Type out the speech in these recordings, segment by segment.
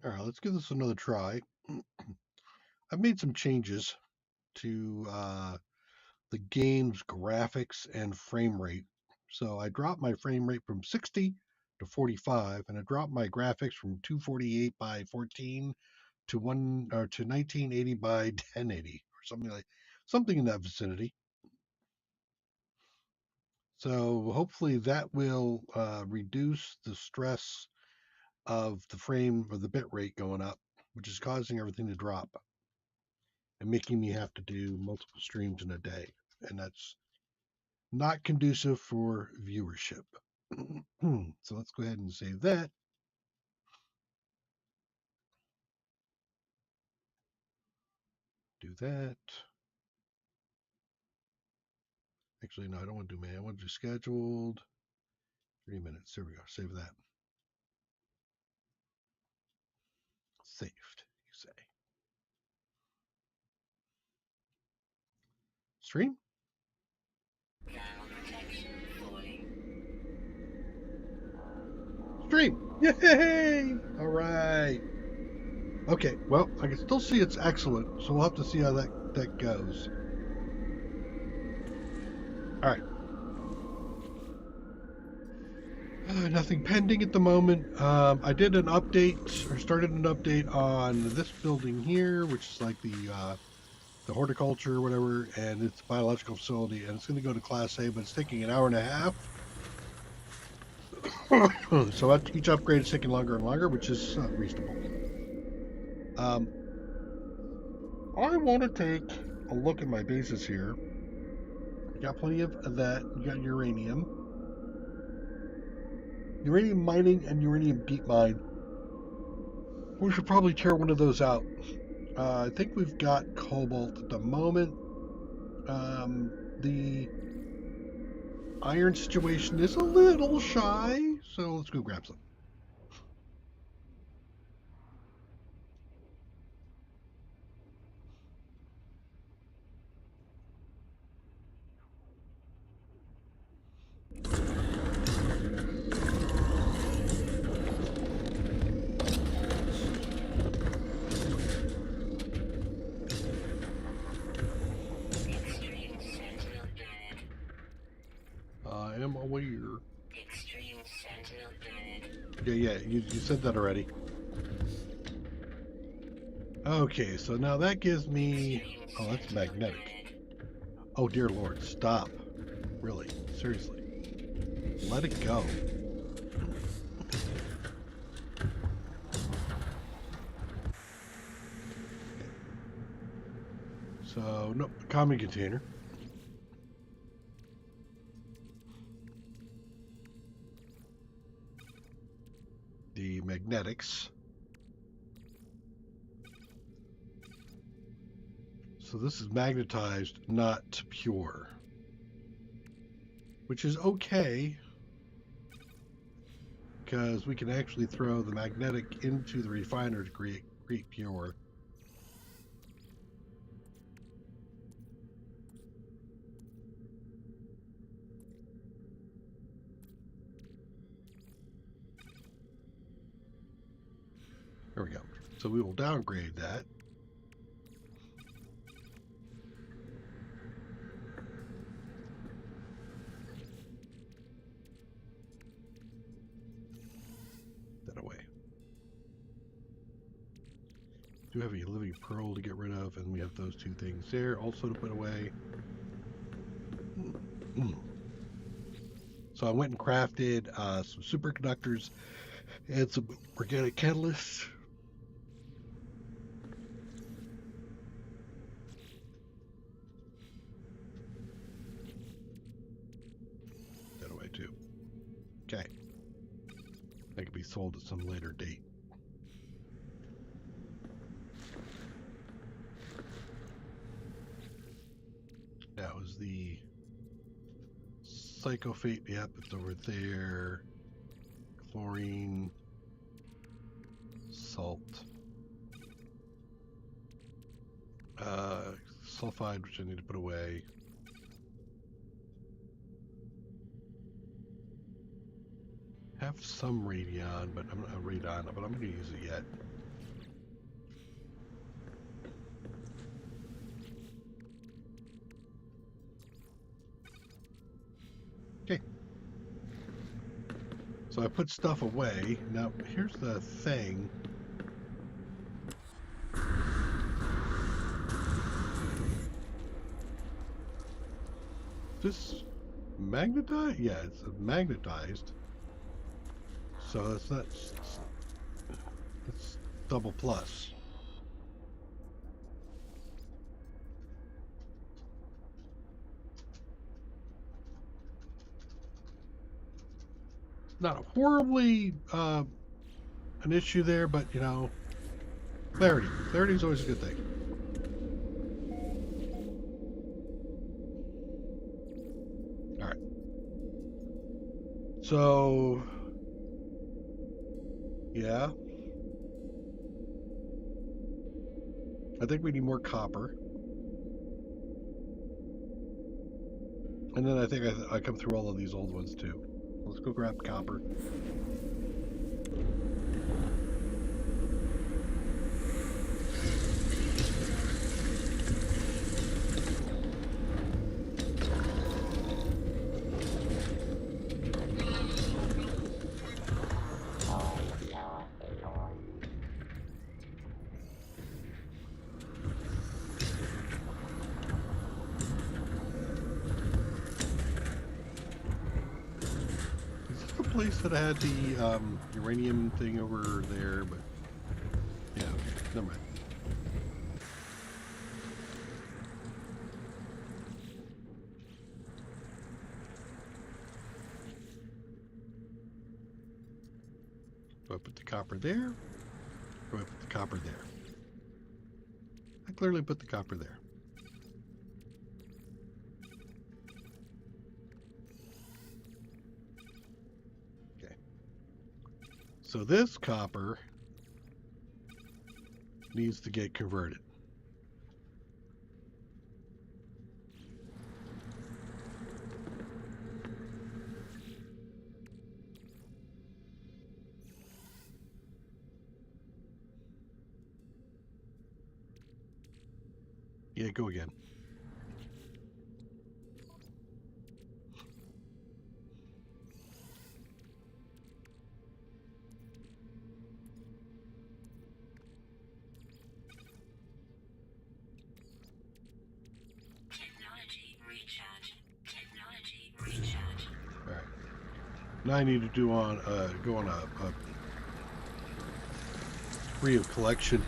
All right, let's give this another try. I've made some changes to the game's graphics and frame rate. So I dropped my frame rate from 60 to 45, and I dropped my graphics from 248 by 14 to 1980 by 1080 or something in that vicinity. So hopefully that will reduce the stress of the frame or the bit rate going up, which is causing everything to drop and making me have to do multiple streams in a day. And that's not conducive for viewership. So let's go ahead and save that. Do that. Actually, no, I don't want to do man. I want to do scheduled. 3 minutes. There we go. Save that. Saved, you say. Stream? Stream! Yay! All right. Okay, well, I can still see it's excellent, so we'll have to see how that goes. All right. Nothing pending at the moment. I did an update, or started an update on this building here, which is like the horticulture or whatever, and it's a biological facility, and it's going to go to Class A, but it's taking an hour and a half. So each upgrade is taking longer and longer, which is reasonable. I want to take a look at my bases here. You got plenty of that. You got uranium mining, and uranium deep mine. We should probably tear one of those out. I think we've got cobalt at the moment. The iron situation is a little shy, so let's go grab some. I am aware. Yeah, you said that already. Okay, so now that gives me... Oh, that's magnetic. Oh, dear Lord, stop. Really, seriously. Let it go. So, no, common container. The magnetics. So this is magnetized, not pure. Which is okay, because we can actually throw the magnetic into the refiner to create pure. There we go. So we will downgrade that. That away. Do have a living pearl to get rid of, and we have those two things there also to put away. So I went and crafted some superconductors and some organic catalysts. That away too. Okay. That could be sold at some later date. That was the Psychophate. Yep, it's over there. Chlorine. Salt. Sulfide, which I need to put away. Have some radon, but I'm not going to use it yet. So I put stuff away. Now, here's the thing. This magnetized? Yeah, it's magnetized. So it's not. It's double plus. Not horribly an issue there, but you know, clarity. Clarity is always a good thing. All right. So, yeah. I think we need more copper. And then I think I come through all of these old ones too. Let's go grab copper. Place that had the uranium thing over there, but yeah, never mind. Do I put the copper there? Or do I put the copper there? I clearly put the copper there. So this copper needs to get converted. Yeah, go again. Now I need to do on go on a free of collection.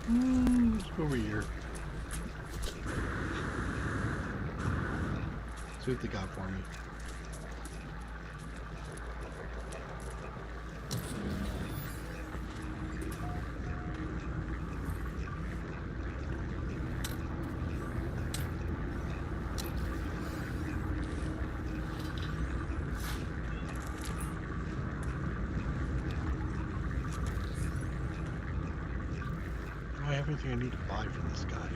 Let's go over here. See what they got for me. Do I have anything I need to buy from this guy?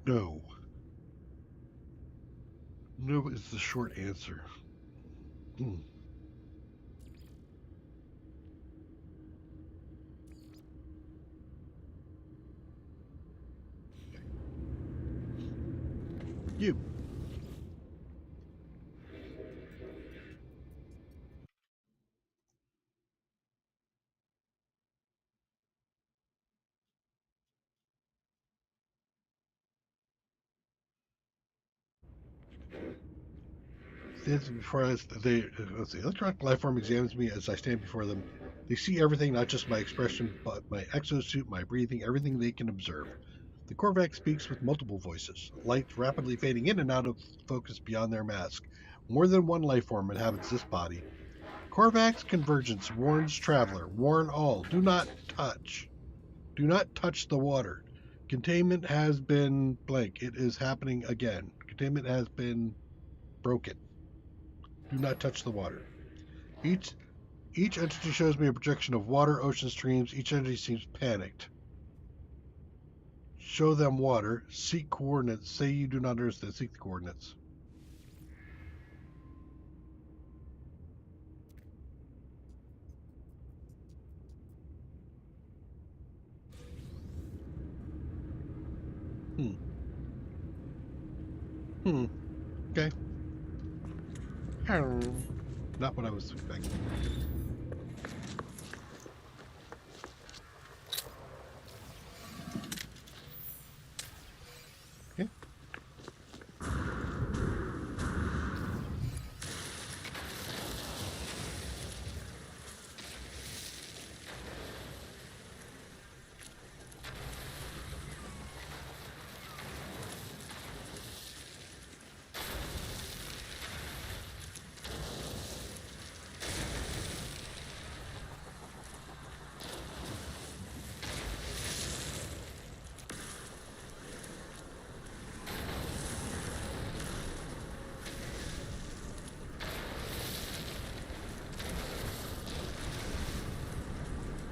No. No is the short answer. You. Before let's see, electronic life form examines me as I stand before them. They see everything, not just my expression, but my exosuit, my breathing, everything they can observe. The Korvax speaks with multiple voices, lights rapidly fading in and out of focus beyond their mask. More than one life form inhabits this body. Korvax convergence warns traveler, warn all, do not touch. Do not touch the water. Containment has been blank. It is happening again. Containment has been broken. Do not touch the water. Each entity shows me a projection of water, ocean streams. Each entity seems panicked. Show them water. Seek coordinates. Say you do not understand. Seek the coordinates. Okay. Not what I was expecting. Okay.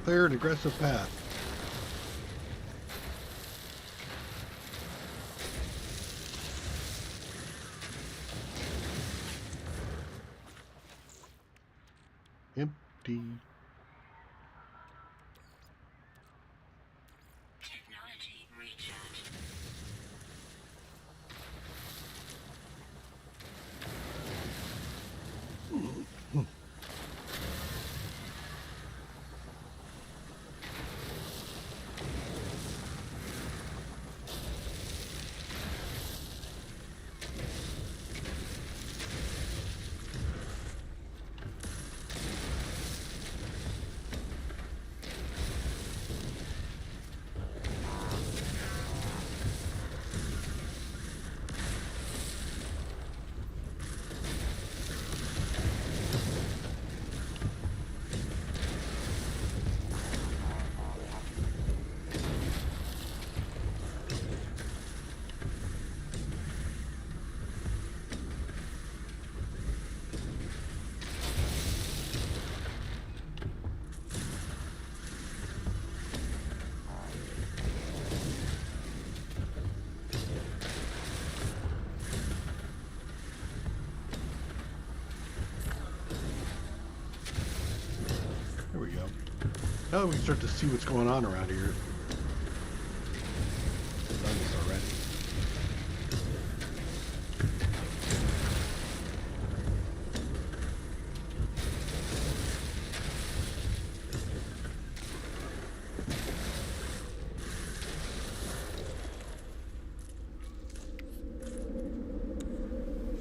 Clear an aggressive path. Empty. Technology recharge. There we go. Now we can start to see what's going on around here. I've done this already.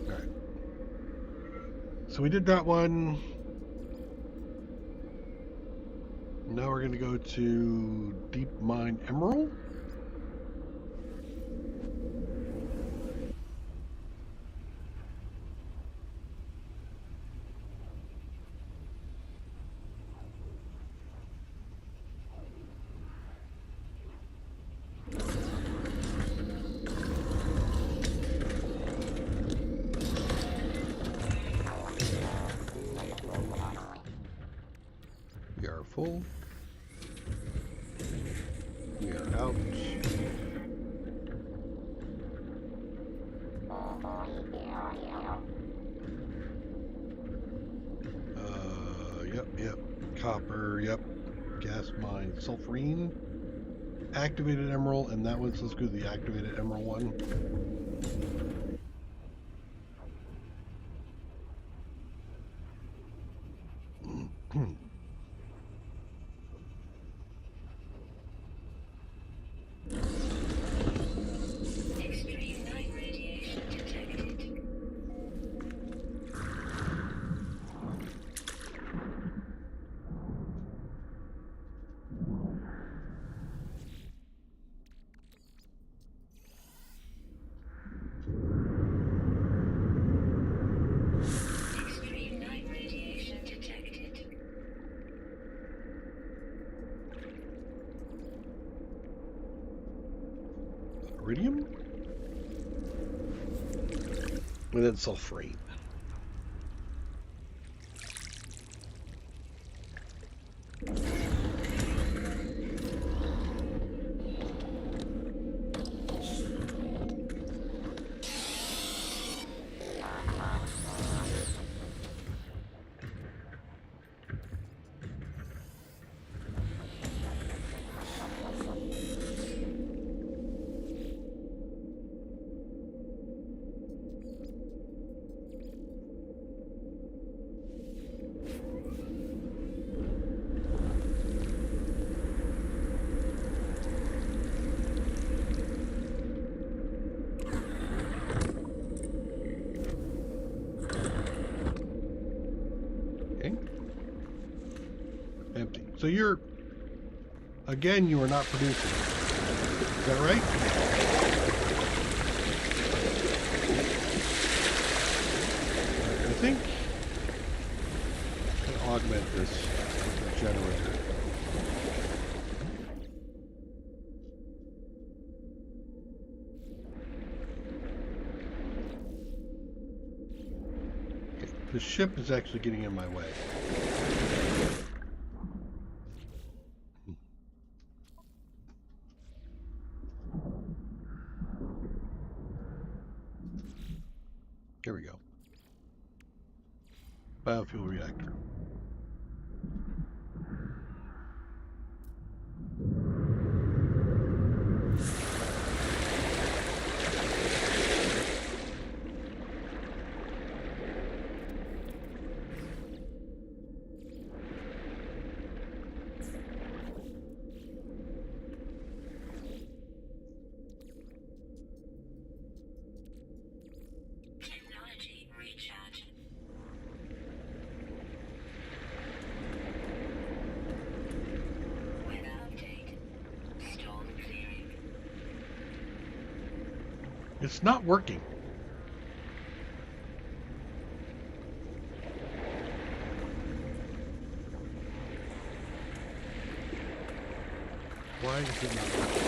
All right. So we did that one. Now we're going to go to Deep Mine Emerald. We are full. We are out. Yep. Copper, yep. Gas mine. Sulfurine. Activated emerald, and that one, so let's go to the activated emerald one. Extreme night radiation detected. iridium, and then sulfurate. Empty. So you're, again, you are not producing. Is that right? I think I can augment this with the generator. Okay. The ship is actually getting in my way. Here we go. Biofuel reactor. Technology recharge. Weather update. Storm clearing. It's not working. Why is it not working?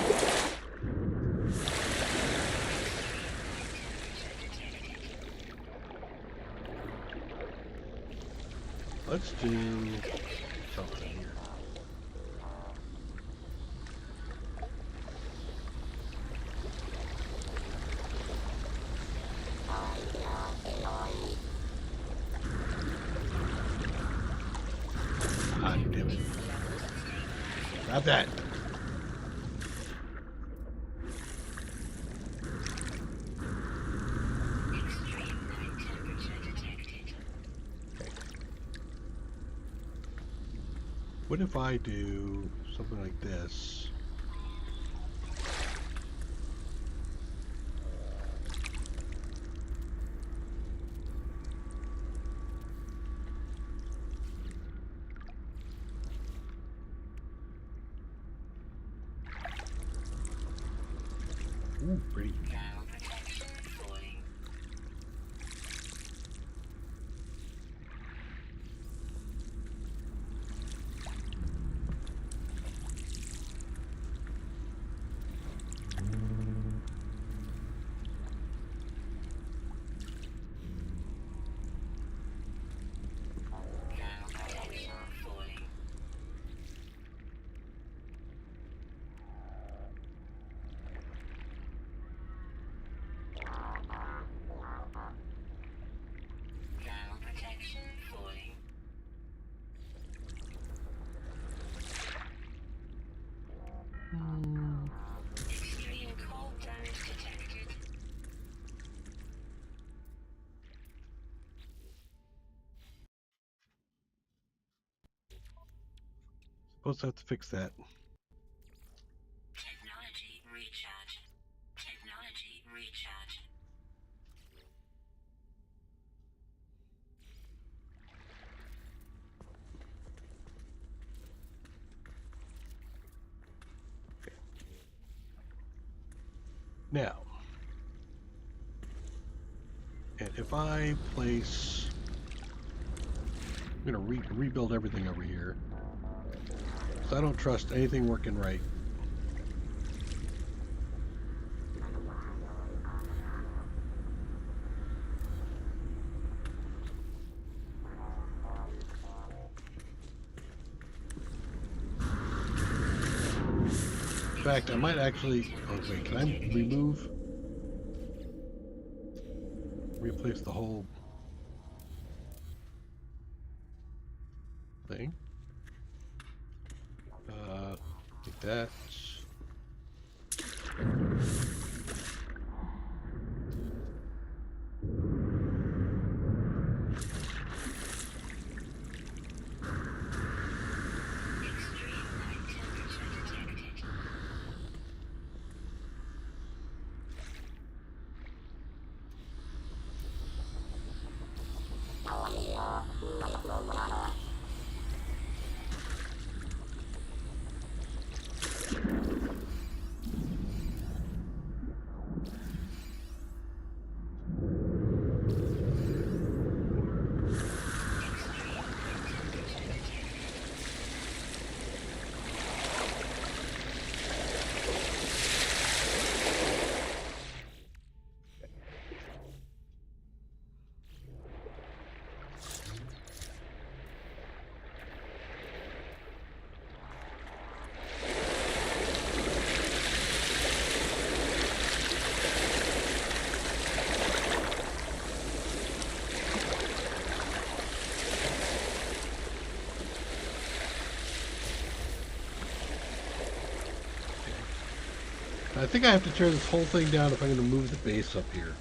Let's do something here. Ah, damn it. Not that. Extreme night temperature detected. What if I do something like this? Ooh, pretty. Thermal protection falling. Thermal protection falling. Thermal protection falling. Extreme cold damage detected. Suppose I have to fix that. Technology recharge. Technology recharge. Now, and if I place, I'm going to rebuild everything over here. So I don't trust anything working right. In fact, I might actually. Oh wait, can I replace the whole thing? Like that. I think I have to tear this whole thing down if I'm going to move the base up here.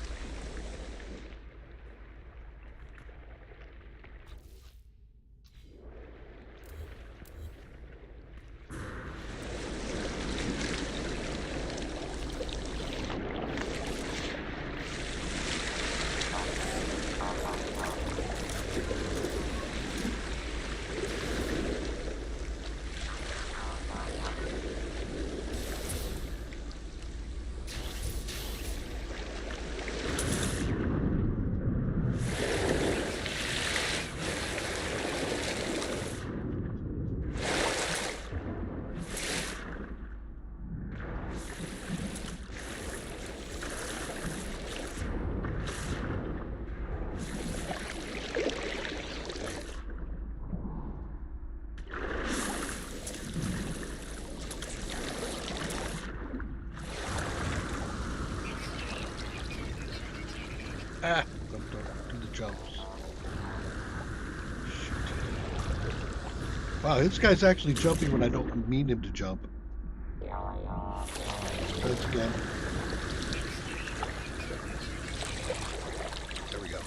Ah! Don't do the jumps. Shoot. Wow, this guy's actually jumping when I don't mean him to jump. Thanks again. There we go.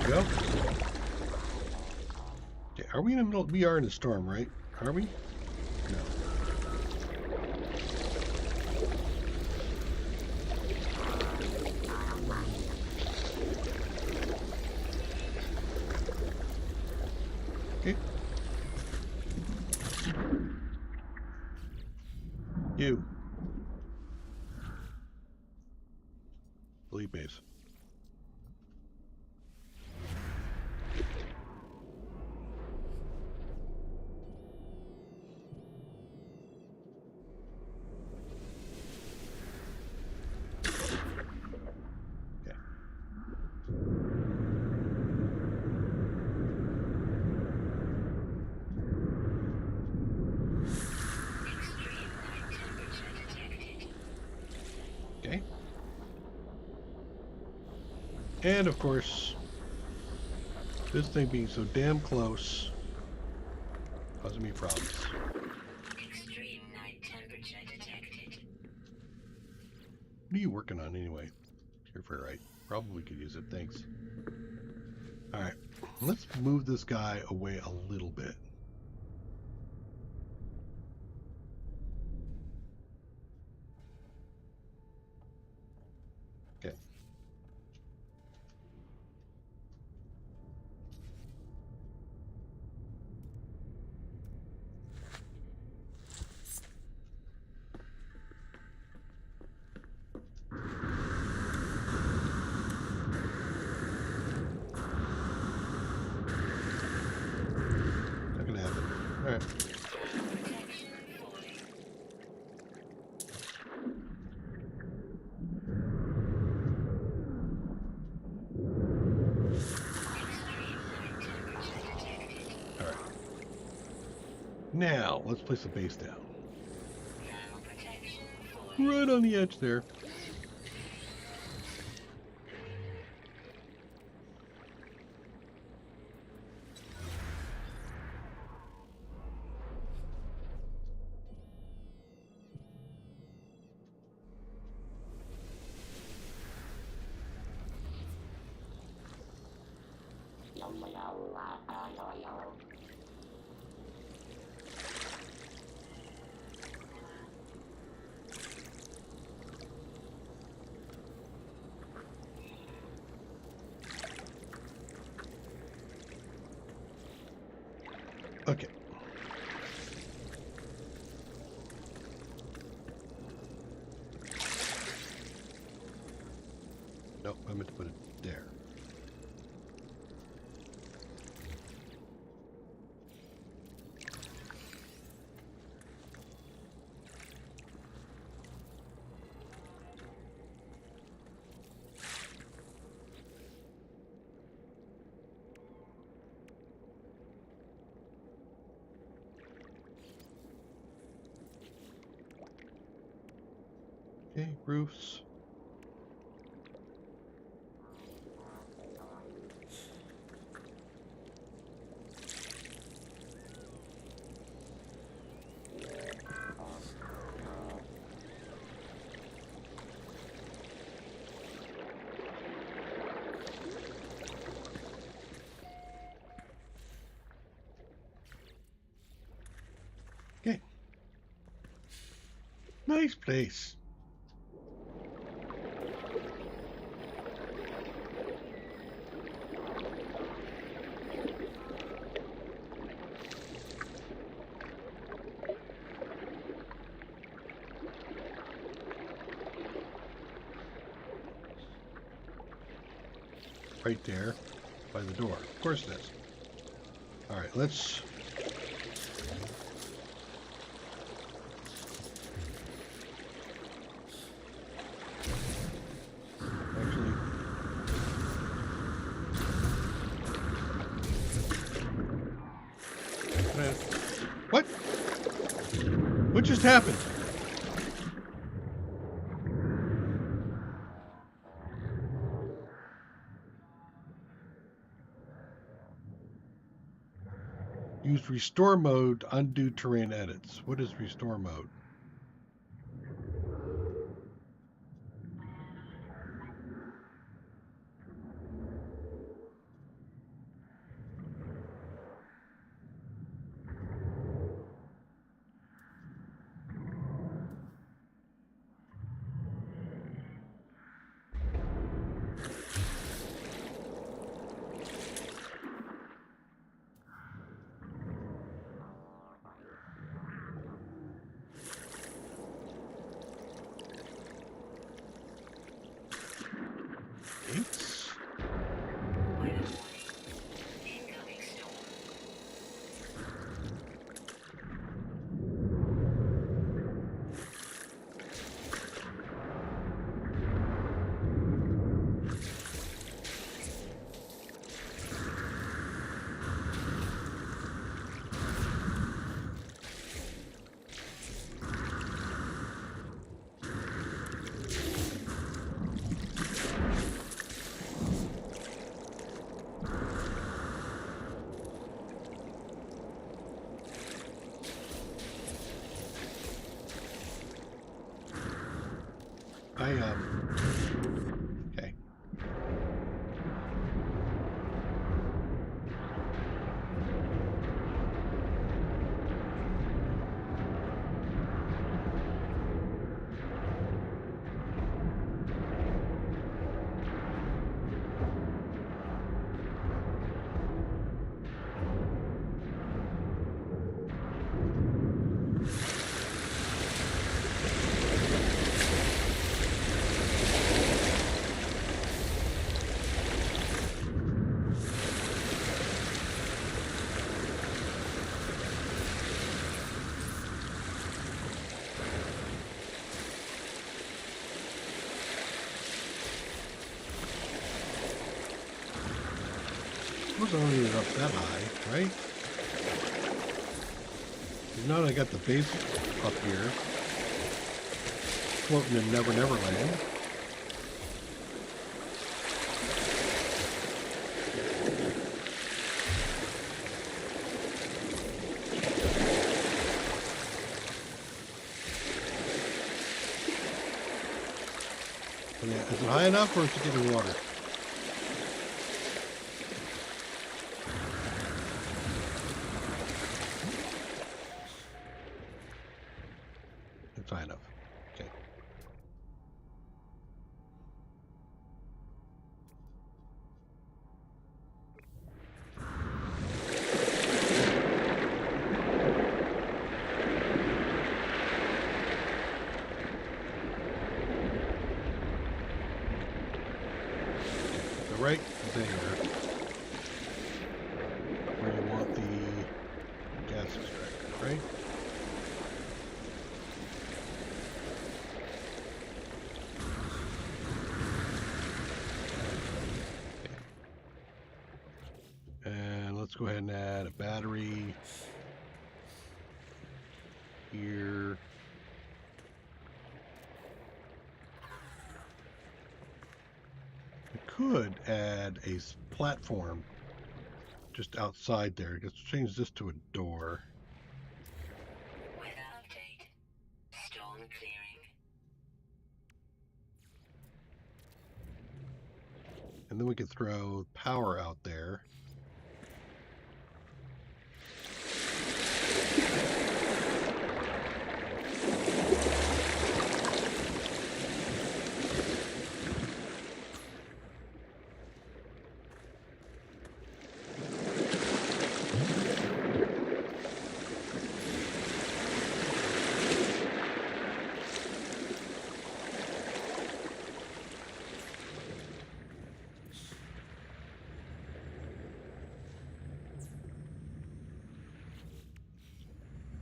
Go. Okay, are we in the middle? We are in a storm, right? Are we? No. Okay. You. Delete base. And of course, this thing being so damn close causing me problems. Extreme night temperature detected. What are you working on anyway? You're very right. Probably could use it. Thanks. Alright, let's move this guy away a little bit. Okay. All right. Protection falling. Extreme night temperature detected. All right. Now let's place the base down. Thermal protection falling. Right on the edge there. Okay. Nope, I meant to put it there. Okay, roofs. Okay. Nice place. Right there by the door. Of course it is. All right, let's... Actually... What? What just happened? Use restore mode to undo terrain edits. What is restore mode? Gates? Weather warning. Incoming storm. Okay. suppose I don't need it up that high, right? Now that I got the base up here, floating in Never Never Land. Is it high enough, or is it getting water? It's high enough. Okay. Right there, where you want the gas extractor, right? Okay. And let's go ahead and add a battery here. Could add a platform just outside there. Let's change this to a door. Weather update. Storm clearing. And then we could throw power out there.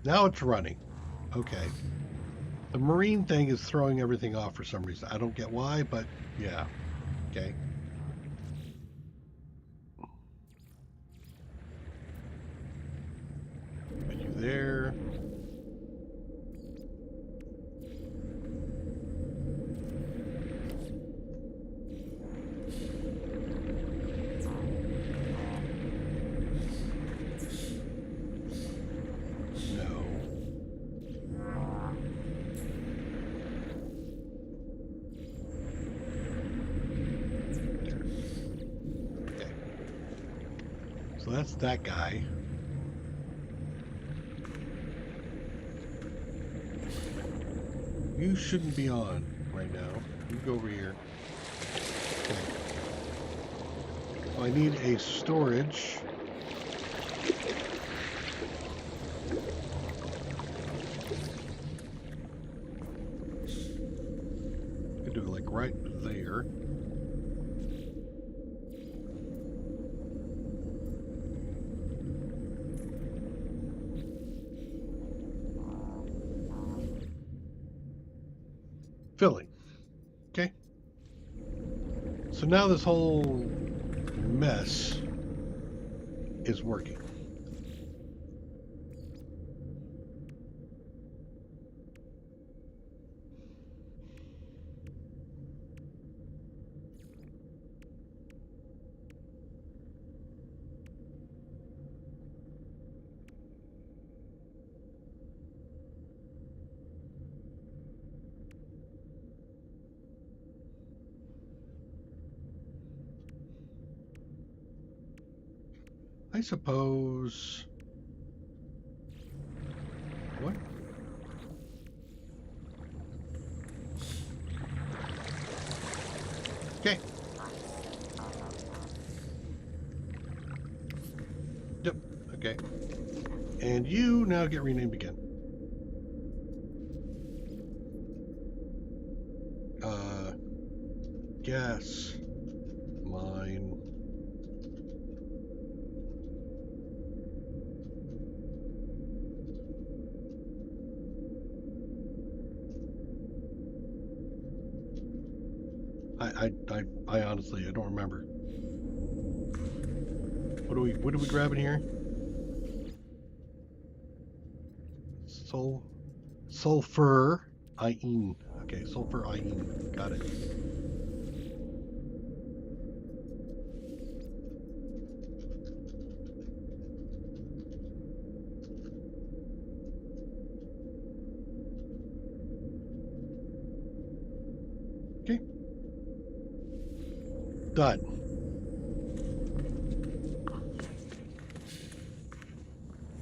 Now it's running. Okay. The marine thing is throwing everything off for some reason. I don't get why, but yeah. Okay. Put you there. So that's that guy. You shouldn't be on right now. You go over here. Okay. So I need a storage. Could do it like right there. Filling. Okay. So now this whole mess is working. I suppose. What? Okay. Yep. Okay. And you now get renamed again. Gas. Mine. I honestly, I don't remember. What are we grabbing here? Sulfur iene. Okay, sulfur iene. Got it. Okay. Done.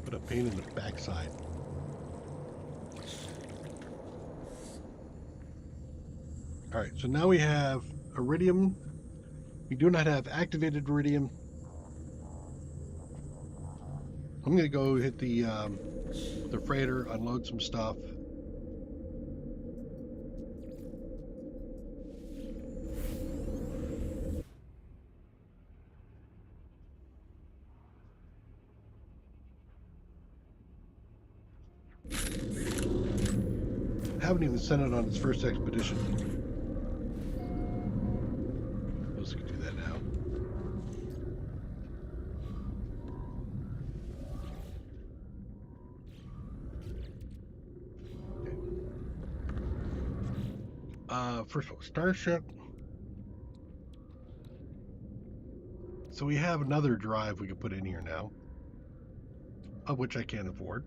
What a pain in the backside. All right, so now we have iridium. We do not have activated iridium. I'm going to go hit the freighter, unload some stuff. Haven't even sent it on its first expedition. Let's do that now. Okay. First of all, Starship. So we have another drive we can put in here now, of which I can't afford.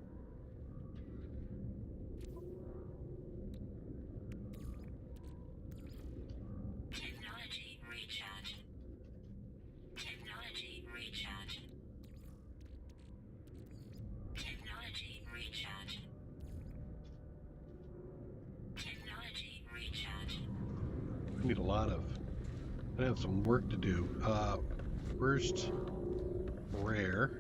Technology recharge. Technology recharge. Technology recharge. Technology recharge. I need a lot of. I have some work to do. First, rare.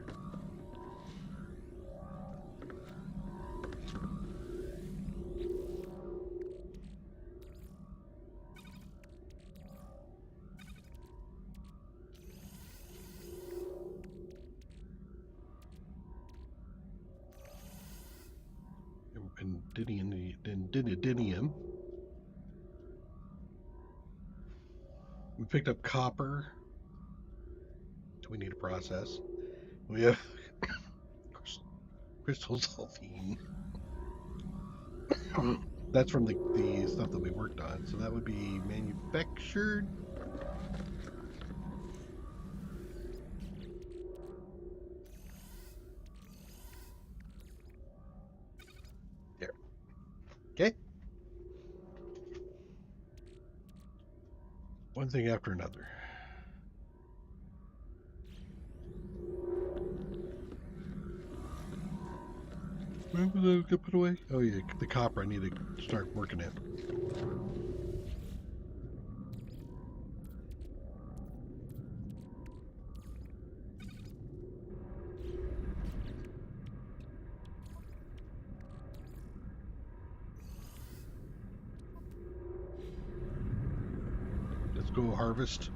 Dinium. We picked up copper. Do we need to process? We have crystal sulfine. That's from the stuff that we worked on. So that would be manufactured. There. Okay. One thing after another. Where was I gonna put away? Oh yeah, the copper. I need to start working it. Let's go harvest.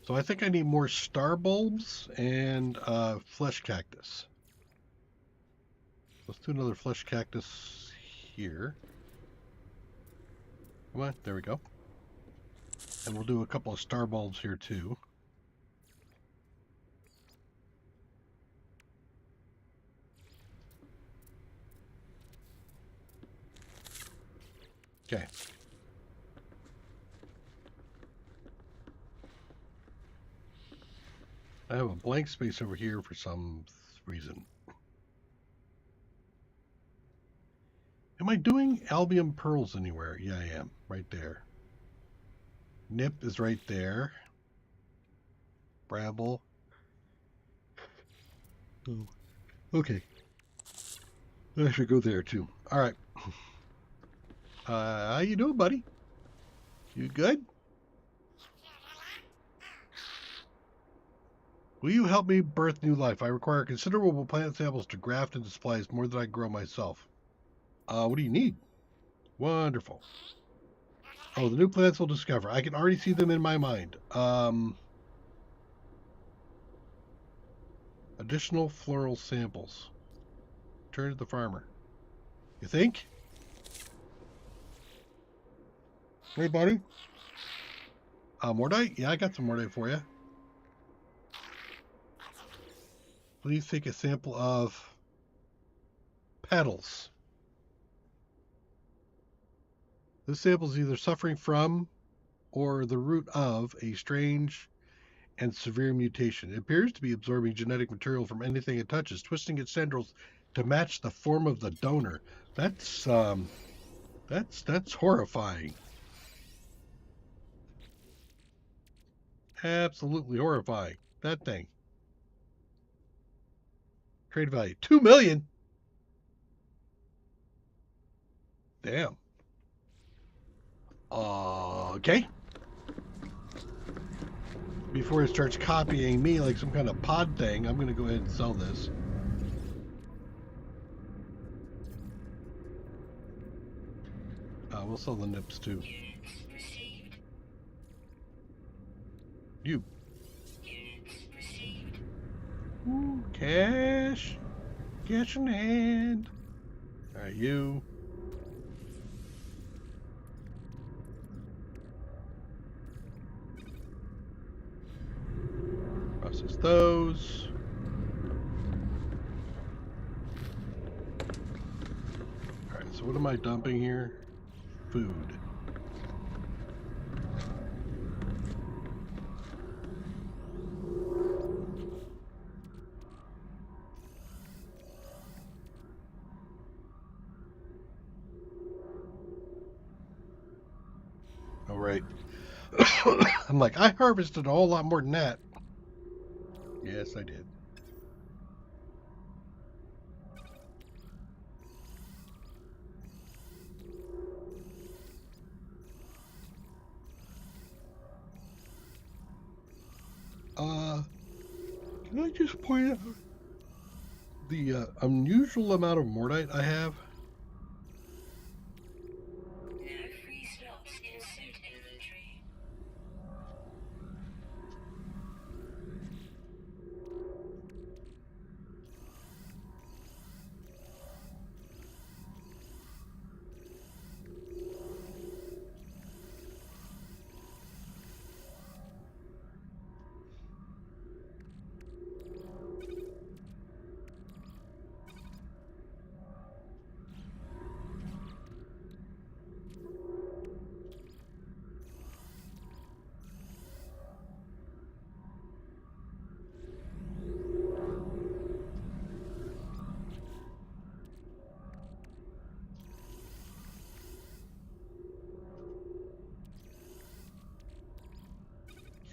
So I think I need more star bulbs and flesh cactus. Let's do another flesh cactus here. Come on, there we go. And we'll do a couple of star bulbs here too. Okay. I have a blank space over here for some reason. Am I doing albium pearls anywhere? Yeah, I am. Right there. Nip is right there. Bramble. Oh, okay. I should go there too. All right. How you doing, buddy? You good? Will you help me birth new life? I require considerable plant samples to graft and splice more than I grow myself. What do you need? Wonderful. Oh, the new plants we'll discover. I can already see them in my mind. Additional floral samples. Turn to the farmer. You think? Hey, buddy. Mordite? Yeah, I got some Mordite for you. Please take a sample of petals. This sample is either suffering from or the root of a strange and severe mutation. It appears to be absorbing genetic material from anything it touches, twisting its tendrils to match the form of the donor. That's horrifying. Absolutely horrifying. That thing. Trade value 2 million. Damn. Okay. Before it starts copying me like some kind of pod thing, I'm going to go ahead and sell this. We'll sell the nips too. Units received. You. Units received. Ooh, cash. Cash in hand. All right, you. Process those. All right, so what am I dumping here? Food. All right. I'm like, I harvested a whole lot more than that. Yes, I did. Can I just point out the unusual amount of Mordite I have? No free slots in suit inventory.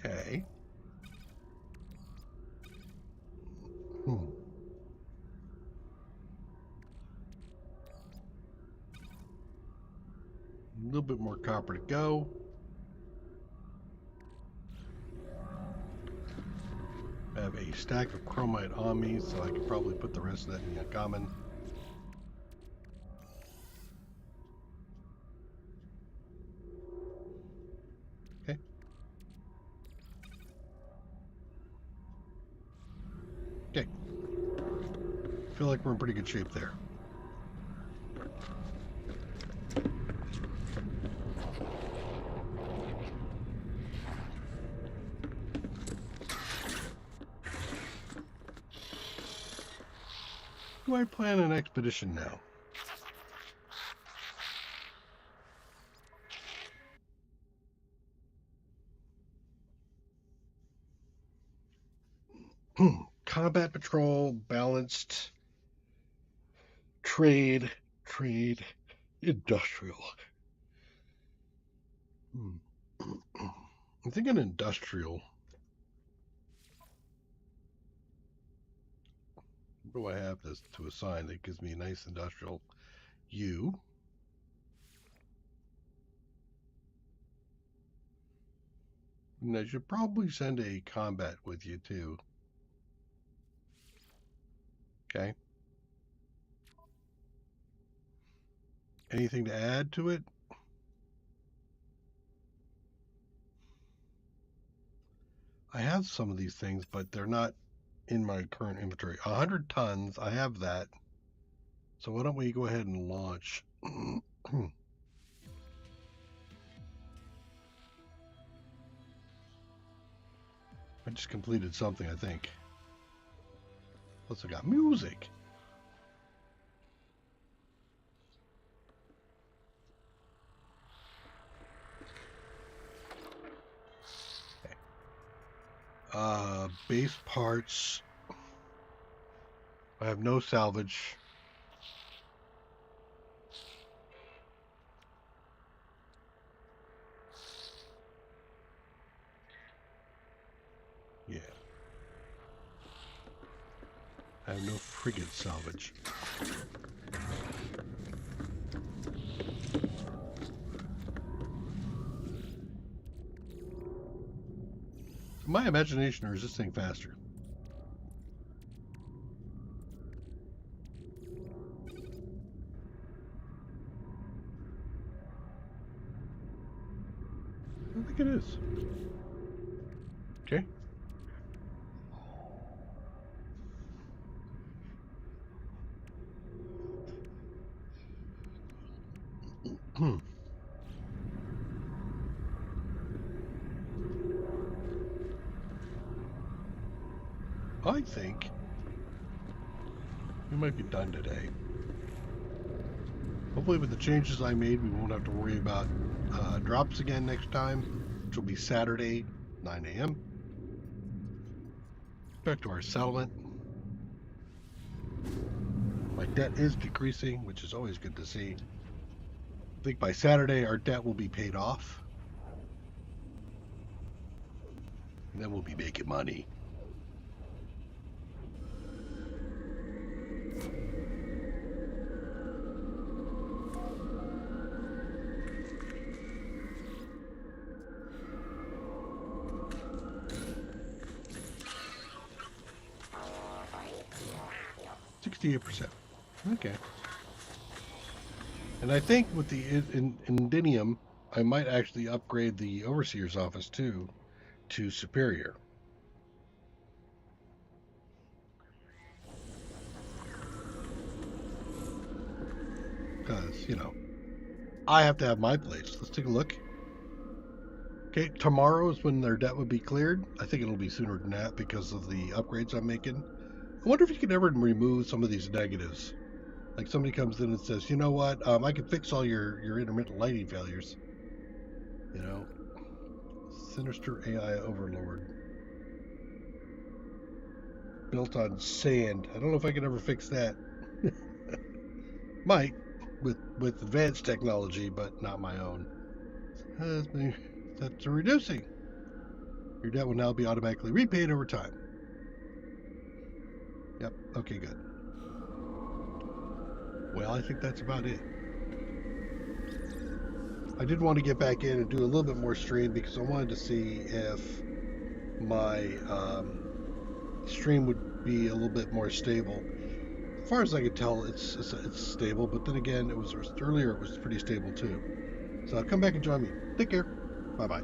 Okay. A little bit more copper to go. I have a stack of chromite on me, so I could probably put the rest of that in the common. Okay. Okay. Feel like we're in pretty good shape there. Do I plan an expedition now? Combat patrol, balanced, trade, industrial. I'm thinking industrial. What do I have this to assign that gives me a nice industrial U? And I should probably send a combat with you too. Okay. Anything to add to it? I have some of these things, but they're not in my current inventory. 100 tons, I have that. So why don't we go ahead and launch? I just completed something, I think. Plus I got music. Base parts. I have no salvage. Yeah. I have no frigate salvage. My imagination, or is this thing faster? I think it is. Okay. I think we might be done today. Hopefully with the changes I made, we won't have to worry about drops again next time, which will be Saturday, 9 a.m. Back to our settlement. My debt is decreasing, which is always good to see. I think by Saturday, our debt will be paid off. And then we'll be making money. %. Okay. And I think with the Indinium, I might actually upgrade the Overseer's office too to Superior. Because, I have to have my place. Let's take a look. Okay, tomorrow is when their debt would be cleared. I think it'll be sooner than that because of the upgrades I'm making. I wonder if you can ever remove some of these negatives. Like somebody comes in and says, you know what, I can fix all your intermittent lighting failures. Sinister AI Overlord. Built on sand. I don't know if I can ever fix that. Might, with advanced technology, but not my own. That's reducing. Your debt will now be automatically repaid over time. Yep, okay, good. Well, I think that's about it. I did want to get back in and do a little bit more stream because I wanted to see if my stream would be a little bit more stable. As far as I could tell, it's stable, but then again, earlier it was pretty stable too. So come back and join me. Take care. Bye-bye.